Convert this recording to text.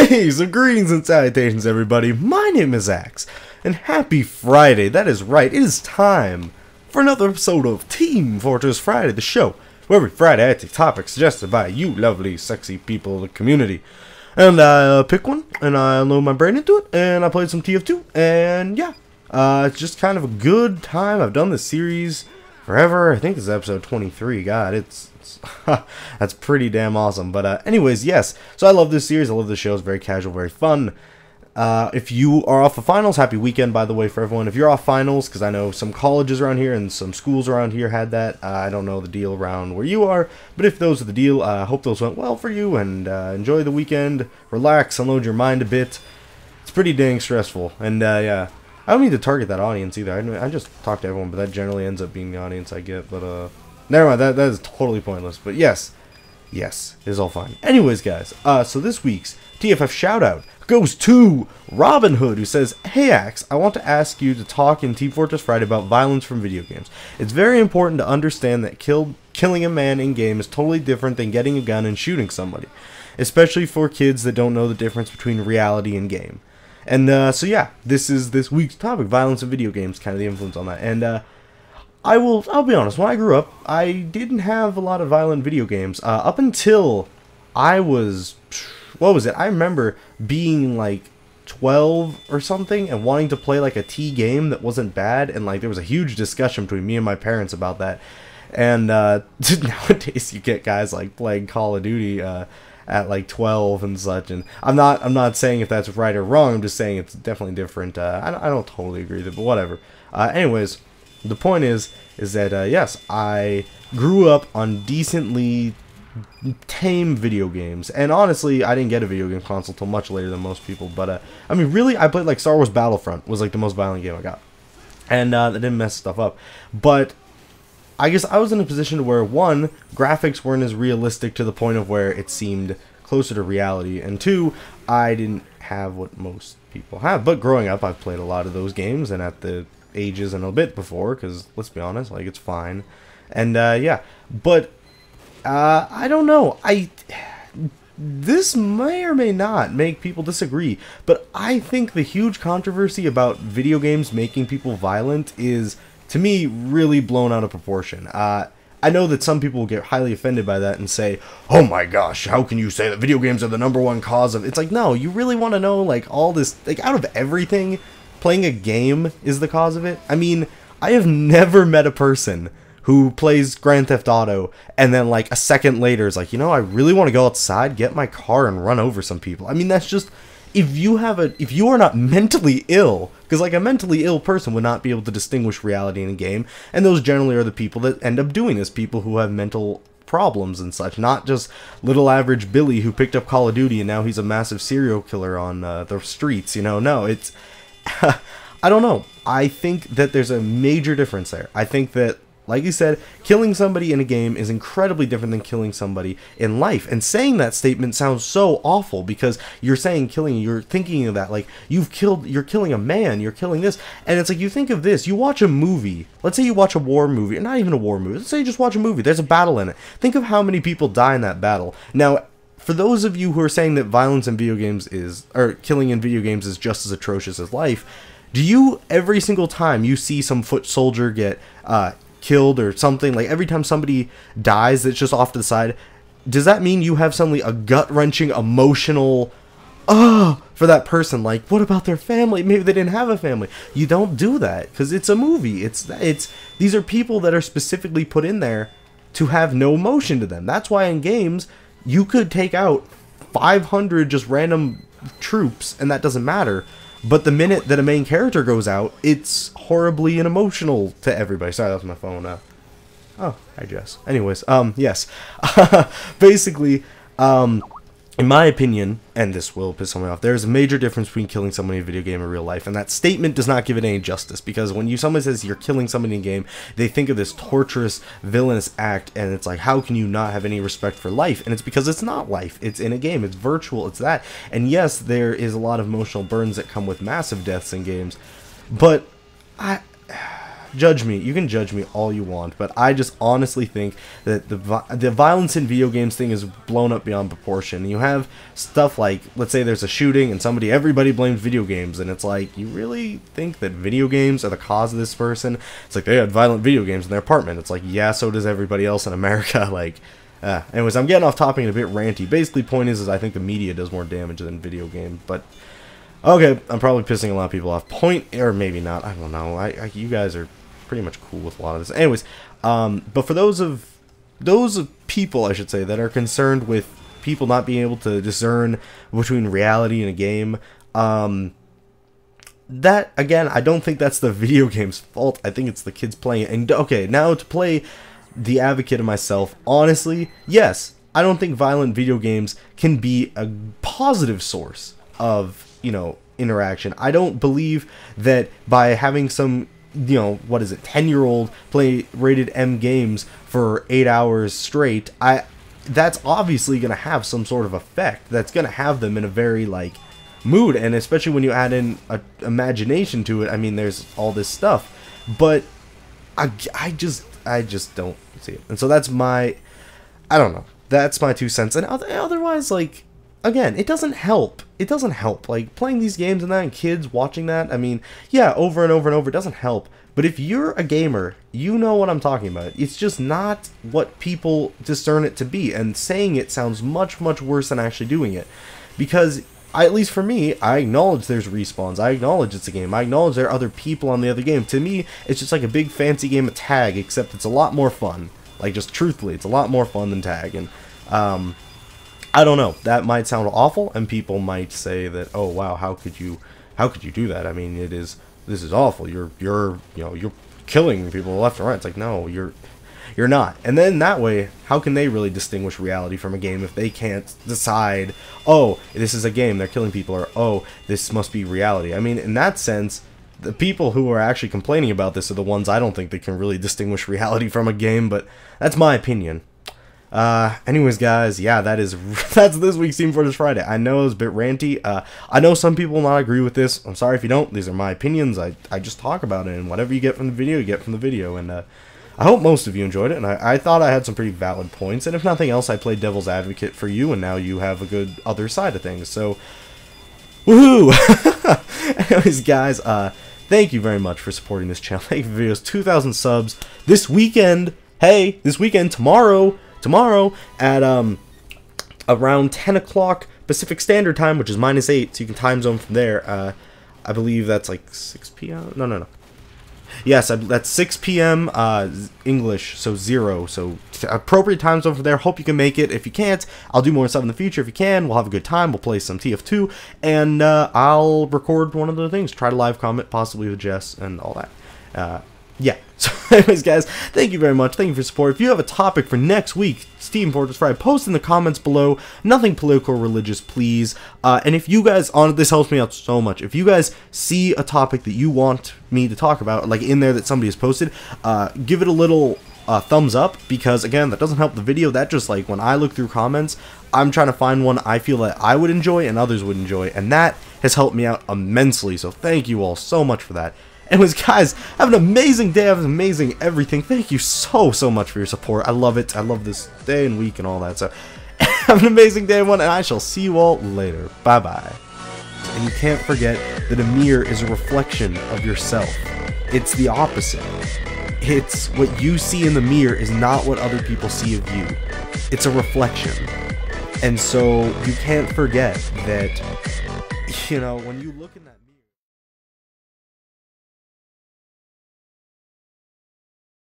Hey, so greetings and salutations, everybody. My name is Axe, and happy Friday. That is right, it is time for another episode of Team Fortress Friday, the show where every Friday I take topics suggested by you lovely, sexy people of the community. And I pick one, and I load my brain into it, and I played some TF2, and yeah, it's just kind of a good time. I've done this series forever. I think this is episode 23. God, it's that's pretty damn awesome. But anyways, yes. So I love this series. I love this show. It's very casual, very fun. If you are off of finals, happy weekend, by the way, for everyone. If you're off finals, because I know some colleges around here and some schools around here had that. I don't know the deal around where you are, but if those are the deal, I hope those went well for you, and enjoy the weekend. Relax, unload your mind a bit. It's pretty dang stressful, and yeah. I don't need to target that audience either. I just talk to everyone, but that generally ends up being the audience I get. But never mind. That is totally pointless. But yes, it's all fine. Anyways, guys. So this week's TFF shout out goes to Robin Hood, who says, "Hey Axe, I want to ask you to talk in Team Fortress Friday about violence from video games. It's very important to understand that killing a man in game is totally different than getting a gun and shooting somebody, especially for kids that don't know the difference between reality and game." And so yeah, this is this week's topic: violence in video games, kind of the influence on that. And I'll be honest, when I grew up, I didn't have a lot of violent video games up until I was, what was it? I remember being like 12 or something and wanting to play like a T game that wasn't bad, and like there was a huge discussion between me and my parents about that. And nowadays you get guys like playing Call of Duty at like 12 and such, and I'm not saying if that's right or wrong. I'm just saying it's definitely different. I don't totally agree with it, but whatever. Anyways, the point is that yes, I grew up on decently tame video games, and honestly, I didn't get a video game console till much later than most people. But I mean, really, I played like Star Wars Battlefront was like the most violent game I got, and that didn't mess stuff up. But I guess I was in a position where, one, graphics weren't as realistic to the point of where it seemed closer to reality, and two, I didn't have what most people have. But growing up, I've played a lot of those games, and at the ages and a bit before, because let's be honest, like, it's fine. And yeah, but I don't know. This may or may not make people disagree, but I think the huge controversy about video games making people violent is, to me, really blown out of proportion. I know that some people will get highly offended by that and say, "Oh my gosh, how can you say that video games are the #1 cause of..." It's like, no, you really want to know, like, all this, like, out of everything, playing a game is the cause of it? I mean, I have never met a person who plays Grand Theft Auto and then, like, a second later is like, you know, I really want to go outside, get my car, and run over some people. I mean, that's just... If you are not mentally ill, because like a mentally ill person would not be able to distinguish reality in a game, and those generally are the people that end up doing this, people who have mental problems and such, not just little average Billy who picked up Call of Duty and now he's a massive serial killer on the streets, you know. No, it's... I don't know. I think that there's a major difference there. I think that, like you said, killing somebody in a game is incredibly different than killing somebody in life. And saying that statement sounds so awful, because you're saying killing, you're thinking of that, like, you're killing a man, you're killing this. And it's like, you think of this, you watch a movie, let's say you watch a war movie, or not even a war movie, let's say you just watch a movie, there's a battle in it. Think of how many people die in that battle. Now, for those of you who are saying that violence in video games is, or killing in video games is just as atrocious as life, do you, every single time you see some foot soldier get, killed or something, like every time somebody dies that's just off to the side, does that mean you have suddenly a gut-wrenching emotional for that person? Like, what about their family? Maybe they didn't have a family. You don't do that because it's a movie. It's these are people that are specifically put in there to have no emotion to them. That's why in games you could take out 500 just random troops and that doesn't matter. But the minute that a main character goes out, it's horribly and emotional to everybody. Sorry, that was my phone. Oh, hi, Jess. Anyways, yes. Basically, in my opinion, and this will piss someone off, there's a major difference between killing somebody in a video game and real life, and that statement does not give it any justice, because when someone says you're killing somebody in a game, they think of this torturous, villainous act, and it's like, how can you not have any respect for life? And it's because it's not life. It's in a game. It's virtual. It's that. And yes, there is a lot of emotional burdens that come with massive deaths in games, but judge me. You can judge me all you want, but I just honestly think that the violence in video games thing is blown up beyond proportion. You have stuff like, let's say there's a shooting and everybody blames video games, and it's like, you really think that video games are the cause of this person? It's like, they had violent video games in their apartment. It's like, yeah, so does everybody else in America. Like, anyways, I'm getting off topic and a bit ranty. Basically, point is I think the media does more damage than video games, but okay, I'm probably pissing a lot of people off. Or maybe not. I don't know. You guys are pretty much cool with a lot of this. Anyways, but for those of people, I should say, that are concerned with people not being able to discern between reality and a game, that, again, I don't think that's the video game's fault. I think it's the kids playing it. And, okay, now to play the advocate of myself, honestly, yes, I don't think violent video games can be a positive source of, you know, interaction. I don't believe that by having some, you know, what is it, 10-year-old play rated M games for 8 hours straight, that's obviously going to have some sort of effect. That's going to have them in a very, like, mood, and especially when you add in a imagination to it. I mean, there's all this stuff, but I just don't see it. And so that's my, I don't know, that's my 2 cents. And otherwise, like, again, it doesn't help. It doesn't help. Like, playing these games and that, and kids watching that, I mean, yeah, over and over and over, it doesn't help. But if you're a gamer, you know what I'm talking about. It's just not what people discern it to be. And saying it sounds much, much worse than actually doing it. Because, at least for me, I acknowledge there's respawns. I acknowledge it's a game. I acknowledge there are other people on the other game. To me, it's just like a big fancy game of tag, except it's a lot more fun. Like, just truthfully, it's a lot more fun than tag. And, I don't know. That might sound awful, and people might say that, oh wow, how could you do that? I mean, this is awful. You're killing people left and right. It's like, no, you're not. And then that way, how can they really distinguish reality from a game if they can't decide, oh, this is a game, they're killing people, or oh, this must be reality? I mean, in that sense, the people who are actually complaining about this are the ones I don't think that can really distinguish reality from a game, but that's my opinion. Anyways, guys, yeah, that's this week's Team Fortress Friday. I know it's a bit ranty. I know some people will not agree with this. I'm sorry if you don't. These are my opinions. I just talk about it, and whatever you get from the video, you get from the video. And I hope most of you enjoyed it, and I thought I had some pretty valid points. And if nothing else, I played devil's advocate for you, and now you have a good other side of things. So, woohoo! Anyways, guys, thank you very much for supporting this channel. Thank you for the videos. 2,000 subs this weekend. Hey, this weekend, tomorrow at around 10 o'clock Pacific Standard Time, which is -8, so you can time zone from there. I believe that's like 6 p.m. No. Yes, that's 6 p.m. English, so 0. So appropriate time zone from there. Hope you can make it. If you can't, I'll do more stuff in the future. If you can, we'll have a good time. We'll play some TF2, and I'll record one of the things. Try to live comment, possibly with Jess and all that. Yeah. So anyways, guys, thank you very much. Thank you for your support. If you have a topic for next week, Team Fortress Friday, post in the comments below. Nothing political or religious, please. And if you guys, this helps me out so much. If you guys see a topic that you want me to talk about, like in there that somebody has posted, give it a little thumbs up, because again, that doesn't help the video. That just, like, when I look through comments, I'm trying to find one I feel that I would enjoy and others would enjoy, and that has helped me out immensely. So thank you all so much for that. Anyways, guys, have an amazing day. Have an amazing everything. Thank you so much for your support. I love it. I love this day and week and all that. So have an amazing day, everyone, and I shall see you all later. Bye-bye. And you can't forget that a mirror is a reflection of yourself. It's the opposite. It's what you see in the mirror is not what other people see of you. It's a reflection. And so you can't forget that, you know, when you look in that mirror,